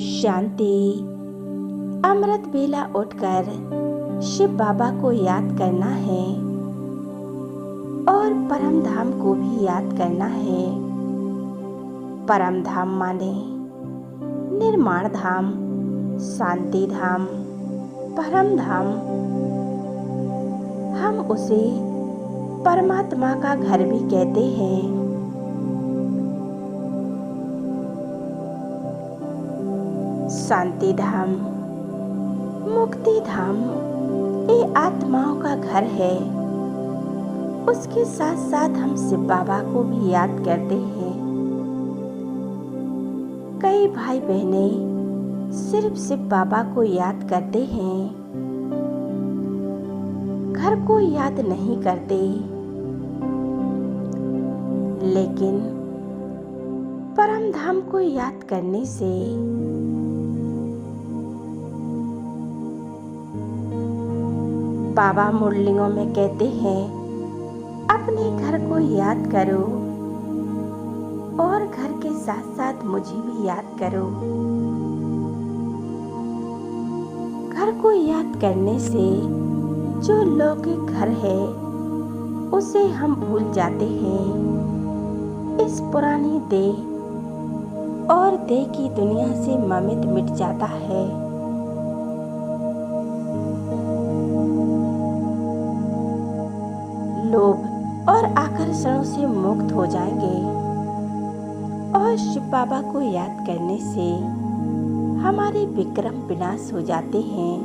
शांति। अमृत बेला उठकर शिव बाबा को याद करना है और परम धाम को भी याद करना है। परम धाम माने निर्माण धाम, शांति धाम, परम धाम। हम उसे परमात्मा का घर भी कहते हैं। शांति धाम, मुक्ति धाम ये आत्माओं का घर है। उसके साथ साथ हम शिव बाबा को भी याद करते हैं। कई भाई बहने सिर्फ शिव बाबा को याद करते हैं, घर को याद नहीं करते। लेकिन परम धाम को याद करने से बाबा मुरलियों में कहते हैं, अपने घर को याद करो और घर के साथ साथ मुझे भी याद करो। घर को याद करने से जो लौकिक घर है उसे हम भूल जाते हैं। इस पुरानी देह और देह की दुनिया से ममित मिट जाता है। लोभ और आकर्षणों से मुक्त हो जाएंगे और शिव बाबा को याद करने से हमारे विक्रम विनाश हो जाते हैं।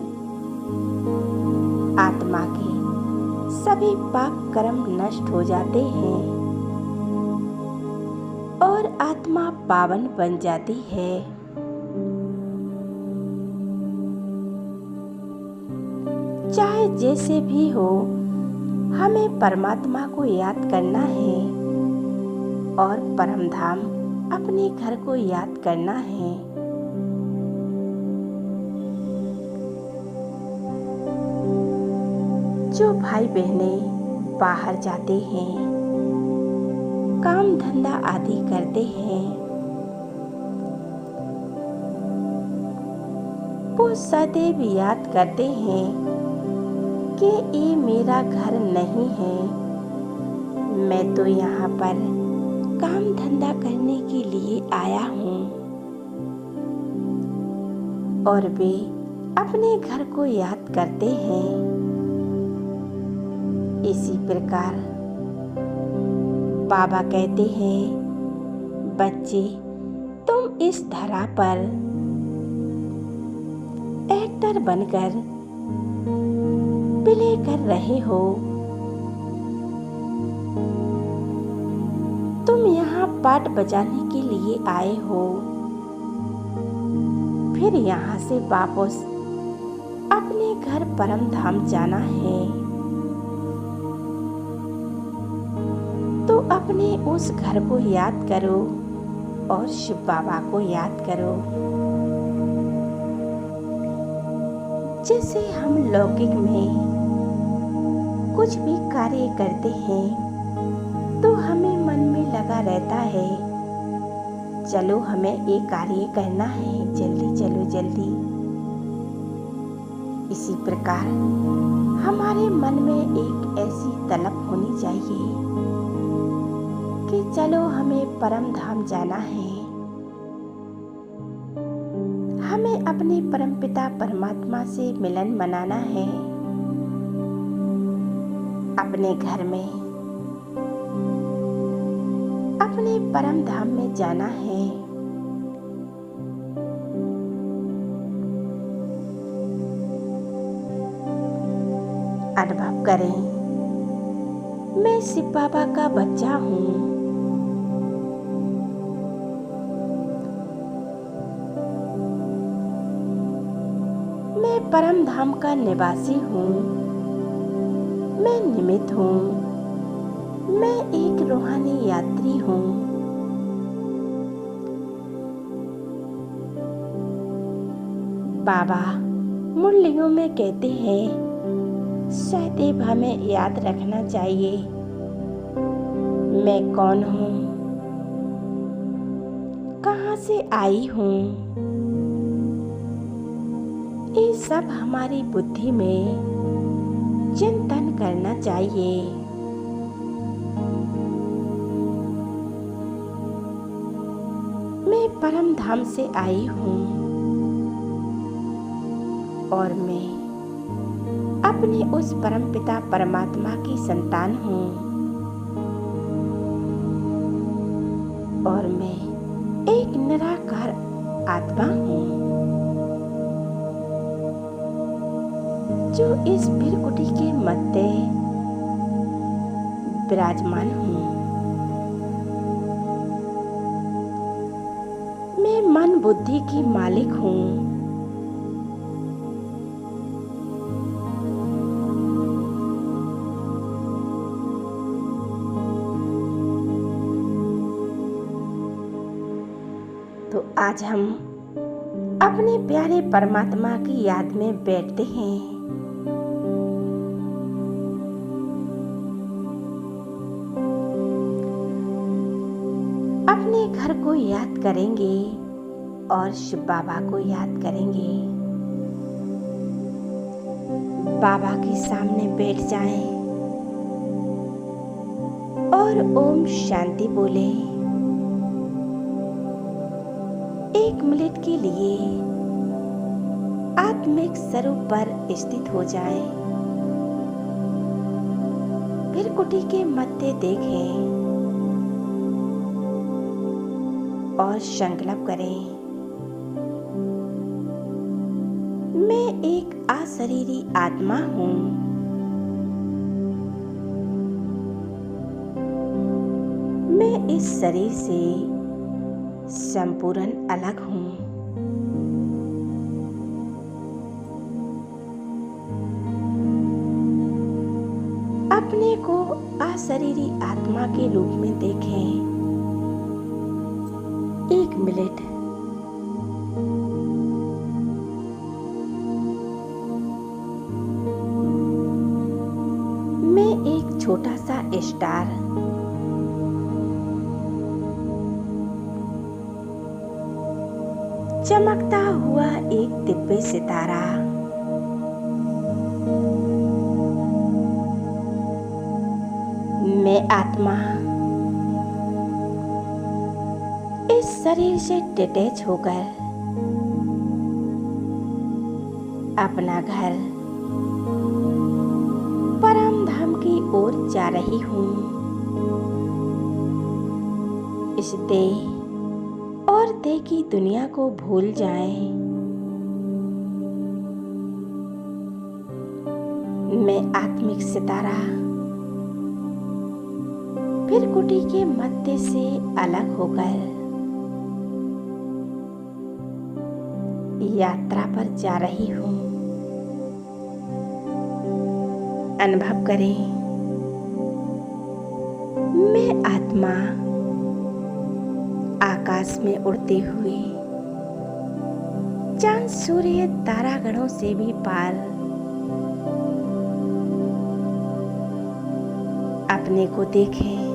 आत्मा के सभी पाप कर्म नष्ट हो जाते हैं और आत्मा पावन बन जाती है। चाहे जैसे भी हो, हमें परमात्मा को याद करना है और परम धाम अपने घर को याद करना है। जो भाई बहने बाहर जाते हैं, काम धंधा आदि करते हैं, वो सदैव याद करते हैं कि ये मेरा घर नहीं है। मैं तो यहाँ पर काम धंधा करने के लिए आया हूँ। और वे अपने घर को याद करते हैं। इसी प्रकार बाबा कहते हैं, बच्चे तुम इस धरा पर एक्टर बनकर प्ले कर रहे हो। तुम यहाँ पार्ट बजाने के लिए आए हो, फिर यहाँ से वापस अपने घर परम धाम जाना है। तो अपने उस घर को याद करो और शिव बाबा को याद करो। जैसे हम लौकिक में कुछ भी कार्य करते हैं तो हमें मन में लगा रहता है, चलो हमें ये कार्य करना है, जल्दी चलो जल्दी। इसी प्रकार हमारे मन में एक ऐसी तलब होनी चाहिए कि चलो हमें परम धाम जाना है। हमें अपने परमपिता परमात्मा से मिलन मनाना है। अपने घर में, अपने परम धाम में जाना है। अनुभव करें, मैं शिव बाबा का बच्चा हूँ। मैं परम धाम का निवासी हूँ। मैं निमित्त हूँ। मैं एक रूहानी यात्री हूँ। बाबा मुरलियों में कहते हैं, सदैव हमें याद रखना चाहिए, मैं कौन हूँ, कहाँ से आई हूँ, ये सब हमारी बुद्धि में चिंतन करना चाहिए। मैं परम धाम से आई हूँ और मैं अपने उस परम पिता परमात्मा की संतान हूँ और मैं एक निराकार आत्मा हूँ जो इस भृकुटी के मध्य विराजमान हूँ। मैं मन बुद्धि की मालिक हूँ। तो आज हम अपने प्यारे परमात्मा की याद में बैठते हैं। अपने घर को याद करेंगे और शिव बाबा को याद करेंगे। बाबा के सामने बैठ जाएं और ओम शांति बोले। 1 मिनट के लिए आत्मिक स्वरूप पर स्थित हो जाएं। फिर कुटी के मध्य देखें और संकल्प करें, मैं एक अशरीरी आत्मा हूँ। मैं इस शरीर से संपूर्ण अलग हूँ। अपने को अशरीरी आत्मा के रूप में देखें। 1 मिनट मैं एक छोटा सा स्टार, चमकता हुआ एक दिव्य सितारा, मैं आत्मा इस शरीर से डिटैच होकर अपना घर परम धाम की ओर जा रही हूँ। इस देह और देह की दुनिया को भूल जाएं। मैं आत्मिक सितारा फिर कुटी के मध्य से अलग होकर यात्रा पर जा रही हूँ। अनुभव करें, मैं आत्मा आकाश में उड़ते हुए चांद सूर्य तारागणों से भी पार अपने को देखें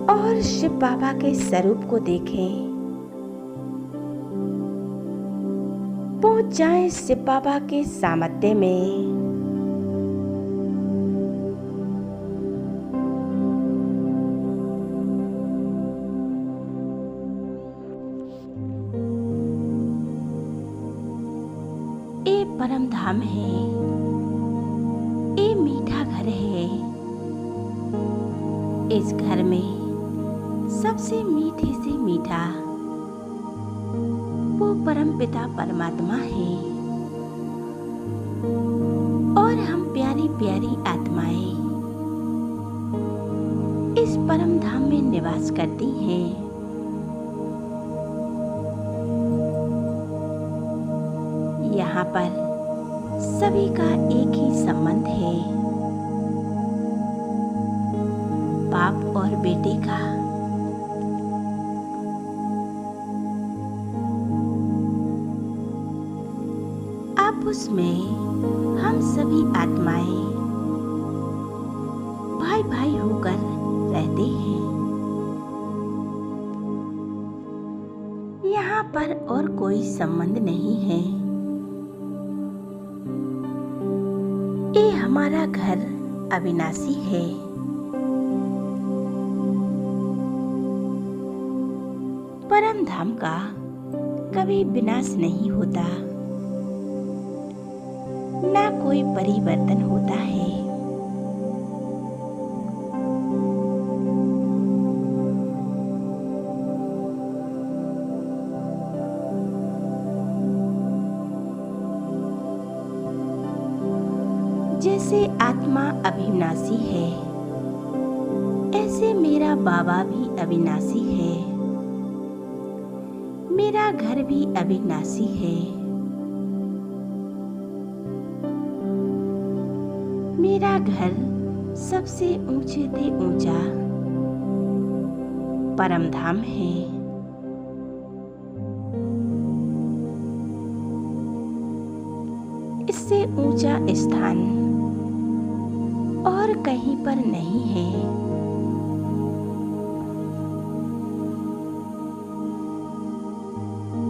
और शिव बाबा के स्वरूप को देखें। पहुंच जाएं शिव बाबा के सामर्थ्य में। ये परम धाम है, ये मीठा घर है। इस घर में सबसे मीठे से मीठा वो परम पिता परमात्मा है और हम प्यारी प्यारी आत्माएं इस परम धाम में निवास करती हैं। यहाँ पर सभी का एक ही संबंध है, बाप और बेटे का। आपस में हम सभी आत्माएं भाई भाई होकर रहते हैं। यहाँ पर और कोई संबंध नहीं है। ये हमारा घर अविनाशी है। परम धाम का कभी विनाश नहीं होता, ना कोई परिवर्तन होता है। जैसे आत्मा अविनाशी है, ऐसे मेरा बाबा भी अविनाशी है, मेरा घर भी अविनाशी है। मेरा घर सबसे ऊंचे से ऊंचा परम धाम है। इससे ऊंचा स्थान और कहीं पर नहीं है।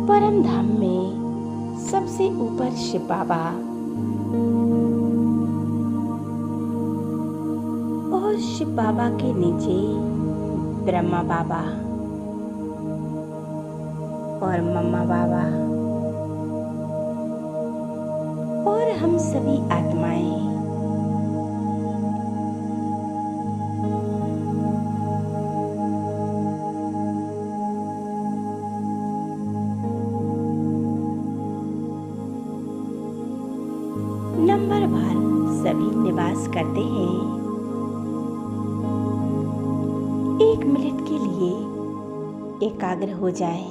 परम धाम में सबसे ऊपर शिव बाबा और शिव बाबा के नीचे ब्रह्मा बाबा और मम्मा बाबा और हम सभी आत्माएं। नंबर भर सभी निवास करते हैं। 1 मिनट के लिए एकाग्र हो जाए।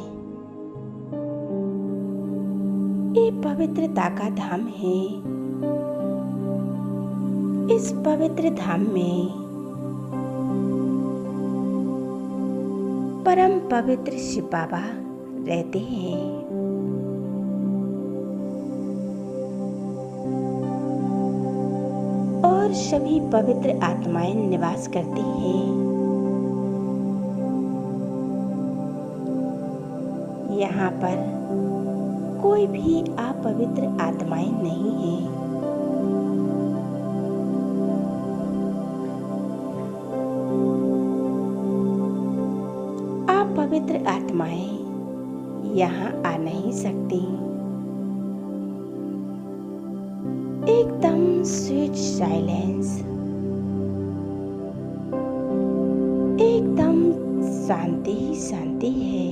ये पवित्रता का धाम है। इस पवित्र धाम में परम पवित्र शिव बाबा रहते हैं। और सभी पवित्र आत्माएं निवास करती हैं। यहाँ पर कोई भी अपवित्र आत्माएं नहीं हैं। अपवित्र आत्माएं यहाँ आ नहीं सकती। एकदम स्वीट साइलेंस, एकदम शांति ही शांति है।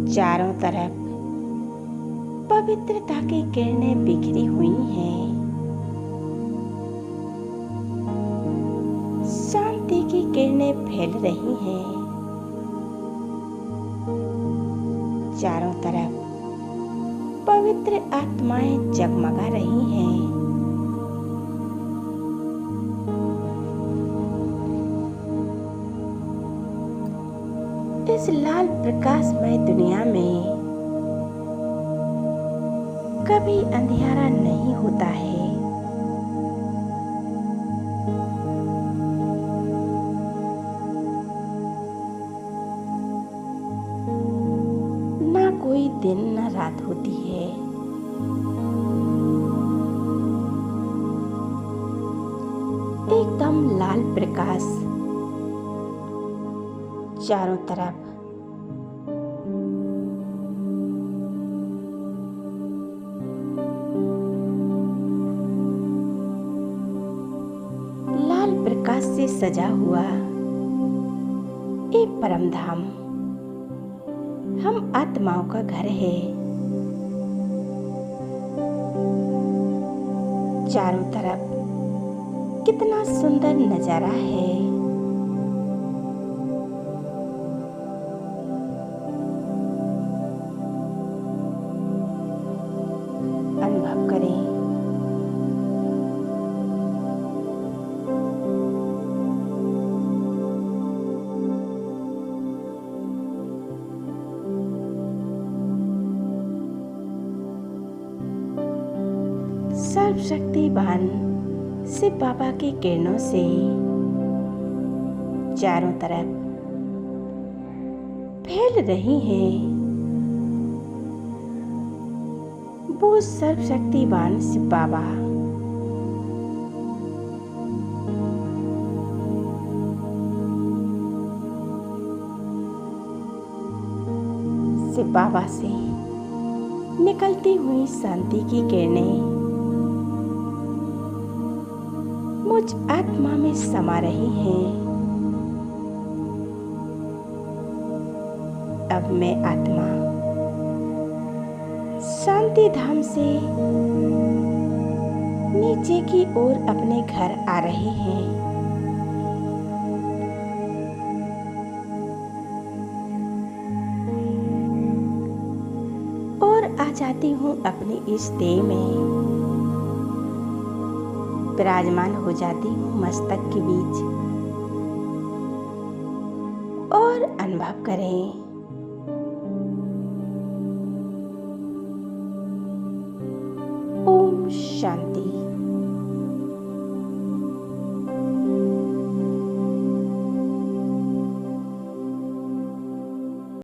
चारों तरफ पवित्रता की किरणें बिखरी हुई हैं। शांति की किरणें फैल रही हैं। चारों तरफ पवित्र आत्माएं जगमगा रही हैं। इस लाल प्रकाशमय दुनिया में कभी अंधियारा नहीं होता है। ना कोई दिन न रात होती है। एकदम लाल प्रकाश चारों तरफ। लाल प्रकाश से सजा हुआ एक परम धाम हम आत्माओं का घर है। चारों तरफ कितना सुंदर नजारा है। अनुभव करें। सर्वशक्तिवान शिव बाबा की किरणों से चारों तरफ फैल रही हैं। वो सर्वशक्तिवान शिव बाबा शिव बाबा से निकलती हुई शांति की किरणें मुझ आत्मा में समा रही हैं। अब मैं आत्मा शांति धाम से नीचे की ओर अपने घर आ रही हैं। और आ जाती हूँ अपनी इस देह में, विराजमान हो जाती हूँ मस्तक के बीच और अनुभव करें ओम शांति।